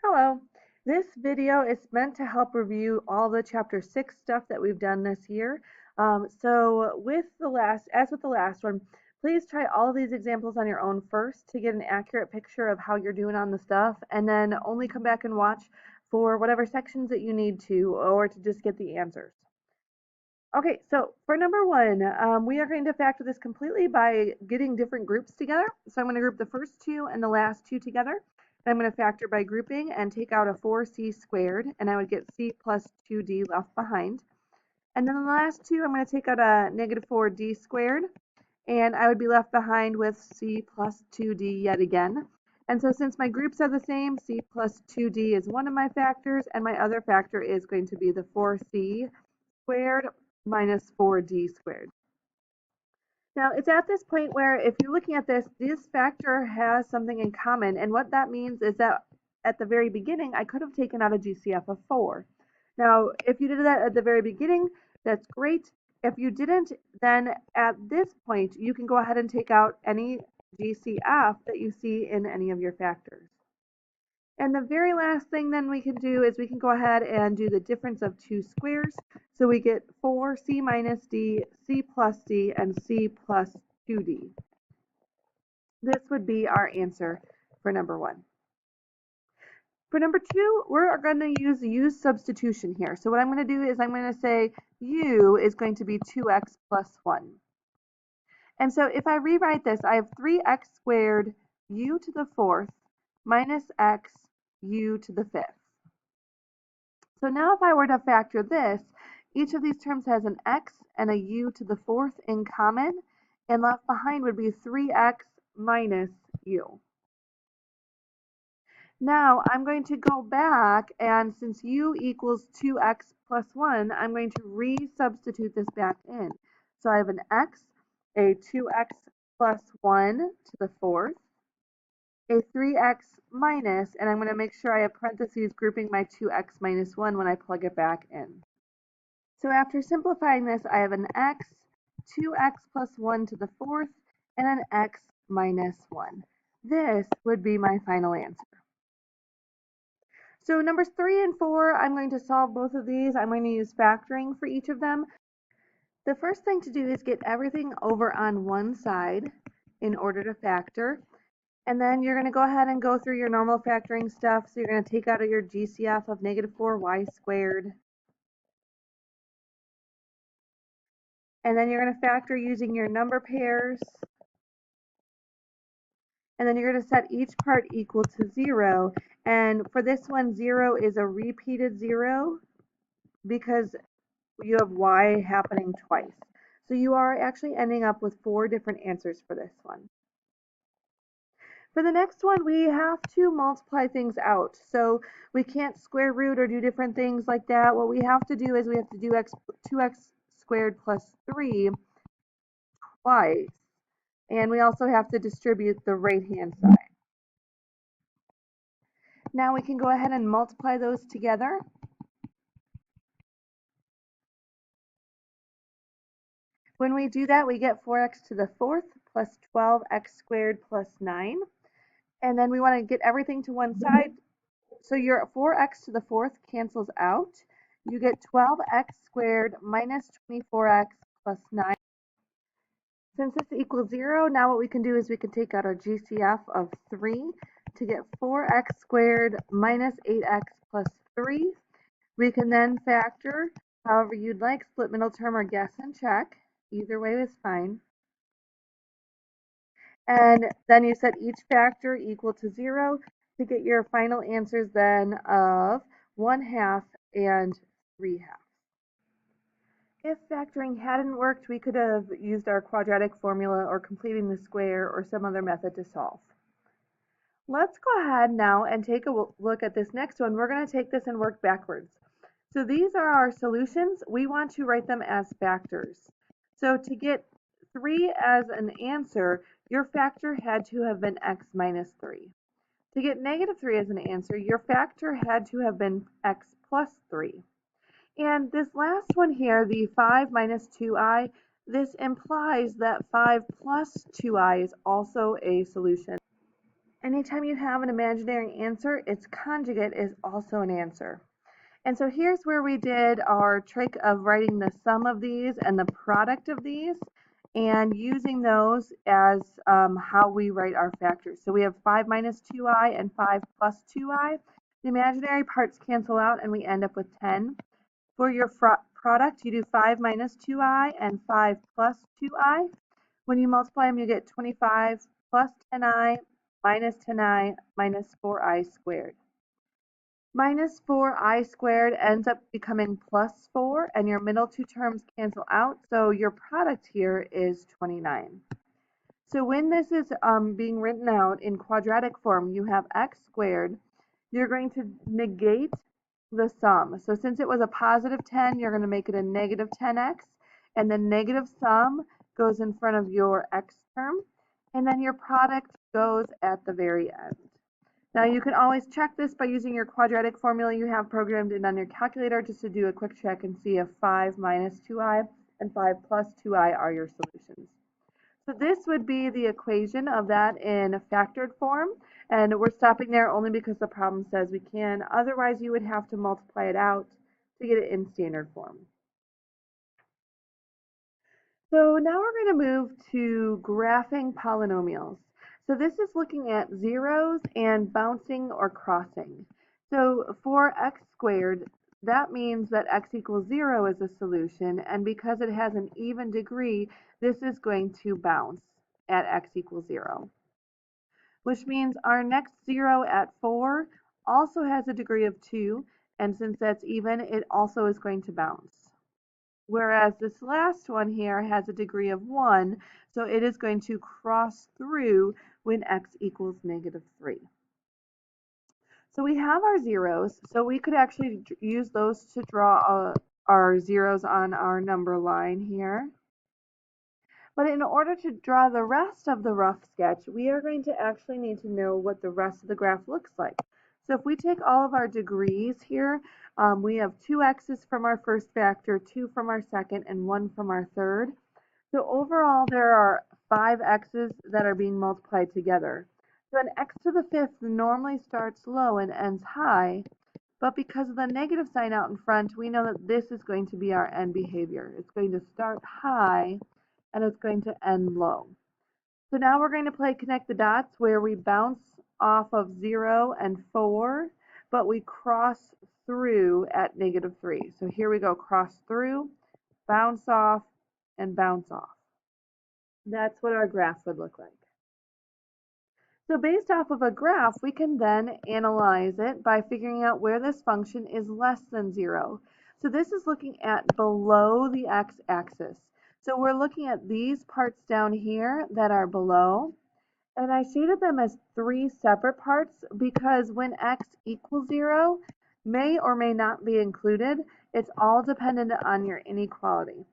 Hello. This video is meant to help review all the chapter 6 stuff that we've done this year. As with the last one, please try all of these examples on your own first to get an accurate picture of how you're doing on the stuff, and then only come back and watch for whatever sections that you need to, or to just get the answers. Okay, so for number one, we are going to factor this completely by getting different groups together. So I'm going to group the first two and the last two together. I'm going to factor by grouping and take out a 4c squared, and I would get c plus 2d left behind. And then the last two, I'm going to take out a negative 4d squared, and I would be left behind with c plus 2d yet again. And so since my groups are the same, c plus 2d is one of my factors, and my other factor is going to be the 4c squared minus 4d squared. Now, it's at this point where if you're looking at this factor has something in common, and what that means is that at the very beginning, I could have taken out a GCF of 4. Now, if you did that at the very beginning, that's great. If you didn't, then at this point, you can go ahead and take out any GCF that you see in any of your factors. And the very last thing then we can do is we can go ahead and do the difference of two squares. So we get 4c minus d, c plus d, and c plus 2d. This would be our answer for number one. For number two, we're going to use U substitution here. So what I'm going to do is I'm going to say u is going to be 2x plus 1. And so if I rewrite this, I have 3x squared u to the fourth minus x u to the fifth. So now if I were to factor this, each of these terms has an x and a u to the fourth in common, and left behind would be 3x minus u. Now I'm going to go back, and since u equals 2x plus 1, I'm going to re-substitute this back in. So I have an x, a 2x plus 1 to the fourth, a 3x minus, and I'm going to make sure I have parentheses grouping my 2x minus 1 when I plug it back in. So after simplifying this, I have an x, 2x plus 1 to the fourth, and an x minus 1. This would be my final answer. So numbers 3 and 4, I'm going to solve both of these. I'm going to use factoring for each of them. The first thing to do is get everything over on one side in order to factor. And then you're going to go ahead and go through your normal factoring stuff. So you're going to take out your GCF of negative 4y squared. And then you're going to factor using your number pairs. And then you're going to set each part equal to 0. And for this one, 0 is a repeated 0 because you have y happening twice. So you are actually ending up with 4 different answers for this one. For the next one, we have to multiply things out. So we can't square root or do different things like that. What we have to do is we have to do 2x squared plus 3 twice. And we also have to distribute the right-hand side. Now we can go ahead and multiply those together. When we do that, we get 4x to the fourth plus 12x squared plus 9. And then we want to get everything to one side. So your 4x to the fourth cancels out. You get 12x squared minus 24x plus 9. Since this equals 0, now what we can do is we can take out our GCF of 3 to get 4x squared minus 8x plus 3. We can then factor however you'd like, split middle term or guess and check. Either way is fine. And then you set each factor equal to 0 to get your final answers then of 1/2 and 3/2. If factoring hadn't worked, we could have used our quadratic formula or completing the square or some other method to solve. Let's go ahead now and take a look at this next one. We're going to take this and work backwards. So these are our solutions. We want to write them as factors. So to get 3 as an answer, your factor had to have been x minus 3. To get negative 3 as an answer, your factor had to have been x plus 3. And this last one here, the 5 minus 2i, this implies that 5 plus 2i is also a solution. Anytime you have an imaginary answer, its conjugate is also an answer. And so here's where we did our trick of writing the sum of these and the product of these and using those as how we write our factors. So we have 5 minus 2i and 5 plus 2i. The imaginary parts cancel out and we end up with 10. For your product, you do 5 minus 2i and 5 plus 2i. When you multiply them, you get 25 plus 10i minus 10i minus 4i squared. Minus 4i squared ends up becoming plus 4, and your middle two terms cancel out, so your product here is 29. So when this is being written out in quadratic form, you have x squared. You're going to negate the sum. So since it was a positive 10, you're going to make it a negative 10x, and the negative sum goes in front of your x term, and then your product goes at the very end. Now you can always check this by using your quadratic formula you have programmed in on your calculator just to do a quick check and see if 5 minus 2i and 5 plus 2i are your solutions. So this would be the equation of that in factored form, and we're stopping there only because the problem says we can. Otherwise, you would have to multiply it out to get it in standard form. So now we're going to move to graphing polynomials. So this is looking at zeros and bouncing or crossing. So for x squared, that means that x equals 0 is a solution, and because it has an even degree, this is going to bounce at x equals 0. Which means our next 0 at 4 also has a degree of 2, and since that's even, it also is going to bounce. Whereas this last one here has a degree of 1, so it is going to cross through when x equals negative 3. So we have our zeros, so we could actually use those to draw our zeros on our number line here. But in order to draw the rest of the rough sketch, we are going to actually need to know what the rest of the graph looks like. So if we take all of our degrees here, we have 2 x's from our first factor, 2 from our second, and 1 from our third. So overall, there are 5 x's that are being multiplied together. So an x to the fifth normally starts low and ends high, but because of the negative sign out in front, we know that this is going to be our end behavior. It's going to start high, and it's going to end low. So now we're going to play connect the dots where we bounce off of 0 and 4, but we cross through at negative 3. So here we go, cross through, bounce off, and bounce off. That's what our graph would look like. So based off of a graph, we can then analyze it by figuring out where this function is less than 0. So this is looking at below the x-axis. So we're looking at these parts down here that are below. And I shaded them as 3 separate parts because when x equals 0, may or may not be included. It's all dependent on your inequality.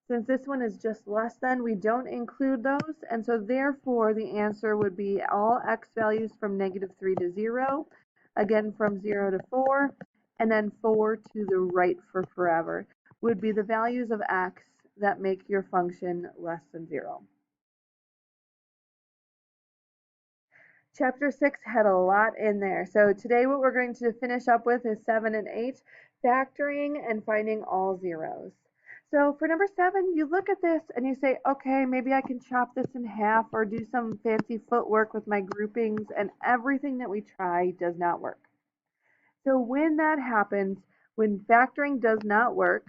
Since this one is just less than, we don't include those, and so therefore the answer would be all x values from negative 3 to 0, again from 0 to 4, and then 4 to the right for forever, would be the values of x that make your function less than 0. Chapter 6 had a lot in there. So today what we're going to finish up with is 7 and 8, factoring and finding all zeros. So for number 7, you look at this and you say, okay, maybe I can chop this in half or do some fancy footwork with my groupings, and everything that we try does not work. So when that happens, when factoring does not work,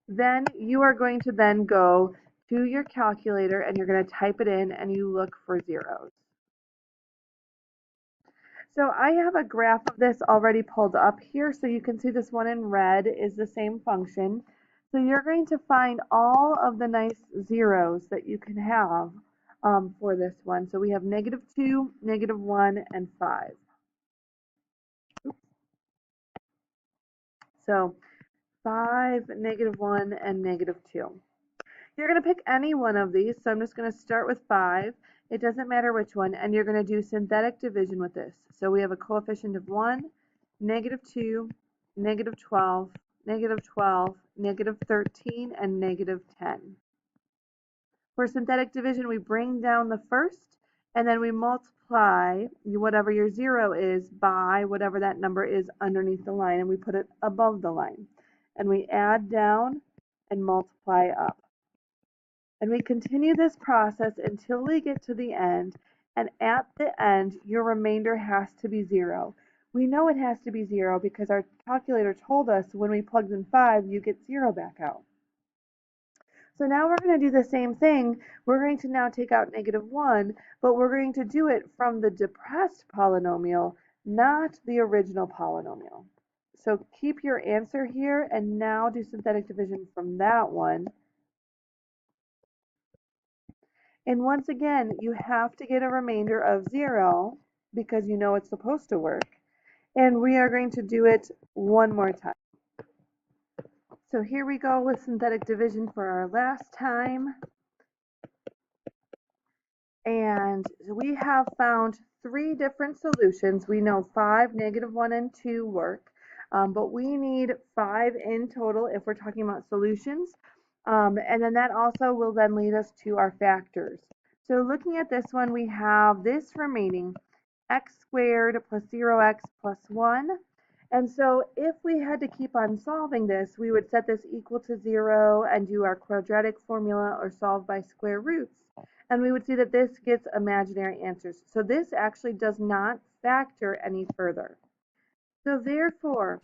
then you are going to then go to your calculator and you're going to type it in and you look for zeros. So I have a graph of this already pulled up here, so you can see this one in red is the same function. So you're going to find all of the nice zeros that you can have for this one. So we have negative 2, negative 1, and 5. Oops. So 5, negative 1, and negative 2. You're going to pick any one of these, so I'm just going to start with 5. It doesn't matter which one, and you're going to do synthetic division with this. So we have a coefficient of 1, negative 2, negative 12, negative 12, negative 13, and negative 10. For synthetic division, we bring down the first, and then we multiply whatever your 0 is by whatever that number is underneath the line, and we put it above the line. And we add down and multiply up. And we continue this process until we get to the end, and at the end, your remainder has to be 0. We know it has to be 0 because our calculator told us when we plugged in 5, you get 0 back out. So now we're going to do the same thing. We're going to now take out -1, but we're going to do it from the depressed polynomial, not the original polynomial. So keep your answer here and now do synthetic division from that one. And once again, you have to get a remainder of 0 because you know it's supposed to work. And we are going to do it one more time. So here we go with synthetic division for our last time. And we have found 3 different solutions. We know 5, -1, and 2 work, but we need 5 in total if we're talking about solutions. And then that also will then lead us to our factors. So looking at this one, we have this remaining x squared plus 0x plus 1. And so if we had to keep on solving this, we would set this equal to 0 and do our quadratic formula or solve by square roots. And we would see that this gets imaginary answers. So this actually does not factor any further. So therefore,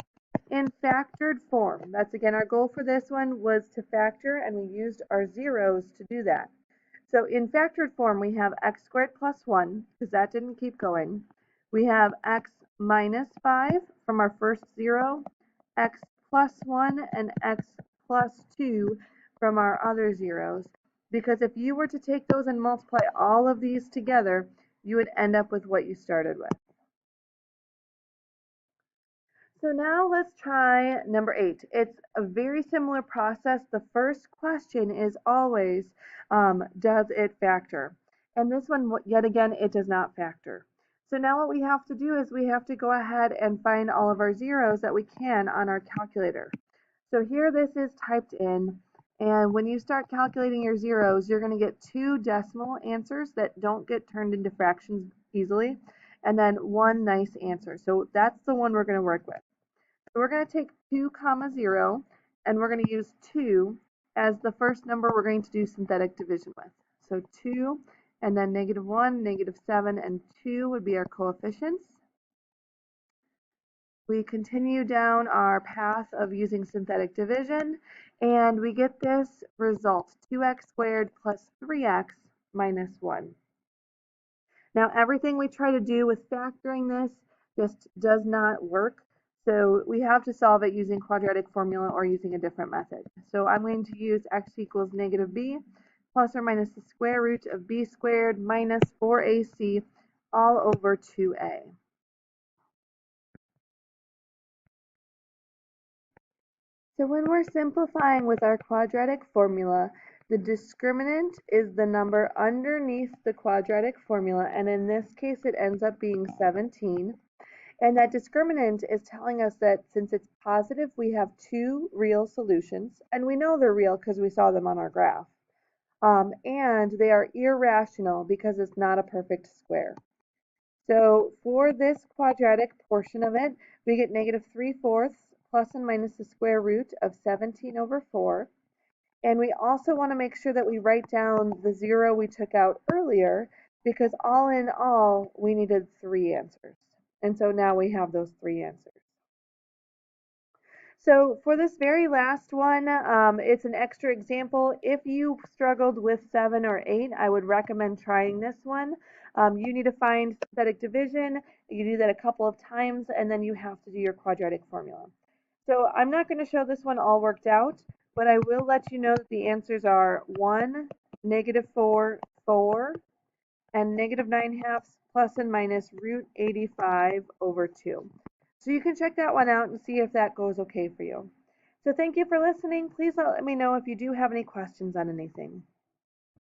in factored form, that's again our goal for this one was to factor, and we used our zeros to do that. So in factored form, we have x squared plus 1, because that didn't keep going. We have x minus 5 from our first 0, x plus 1, and x plus 2 from our other zeros. Because if you were to take those and multiply all of these together, you would end up with what you started with. So now let's try number 8. It's a very similar process. The first question is always, does it factor? And this one, yet again, it does not factor. So now what we have to do is we have to go ahead and find all of our zeros that we can on our calculator. So here this is typed in, and when you start calculating your zeros, you're going to get 2 decimal answers that don't get turned into fractions easily, and then 1 nice answer. So that's the one we're going to work with. So we're going to take 2, 0, and we're going to use 2 as the first number we're going to do synthetic division with. So 2, and then -1, -7, and 2 would be our coefficients. We continue down our path of using synthetic division, and we get this result, 2x squared plus 3x minus 1. Now, everything we try to do with factoring this just does not work, so we have to solve it using quadratic formula or using a different method. So I'm going to use x equals -b plus or minus the square root of b squared minus 4ac all over 2a. So when we're simplifying with our quadratic formula, the discriminant is the number underneath the quadratic formula, and in this case it ends up being 17. And that discriminant is telling us that since it's positive, we have 2 real solutions, and we know they're real because we saw them on our graph. And they are irrational because it's not a perfect square. So for this quadratic portion of it, we get -3/4 plus and minus the square root of 17 over 4. And we also want to make sure that we write down the 0 we took out earlier, because all in all, we needed 3 answers. And so now we have those 3 answers. So for this very last one, it's an extra example. If you struggled with 7 or 8, I would recommend trying this one. You need to find synthetic division. You do that a couple of times, and then you have to do your quadratic formula. So I'm not going to show this one all worked out, but I will let you know that the answers are 1, -4, 4, and -9/2 plus and minus root 85 over 2. So you can check that one out and see if that goes okay for you. So thank you for listening. Please let me know if you do have any questions on anything.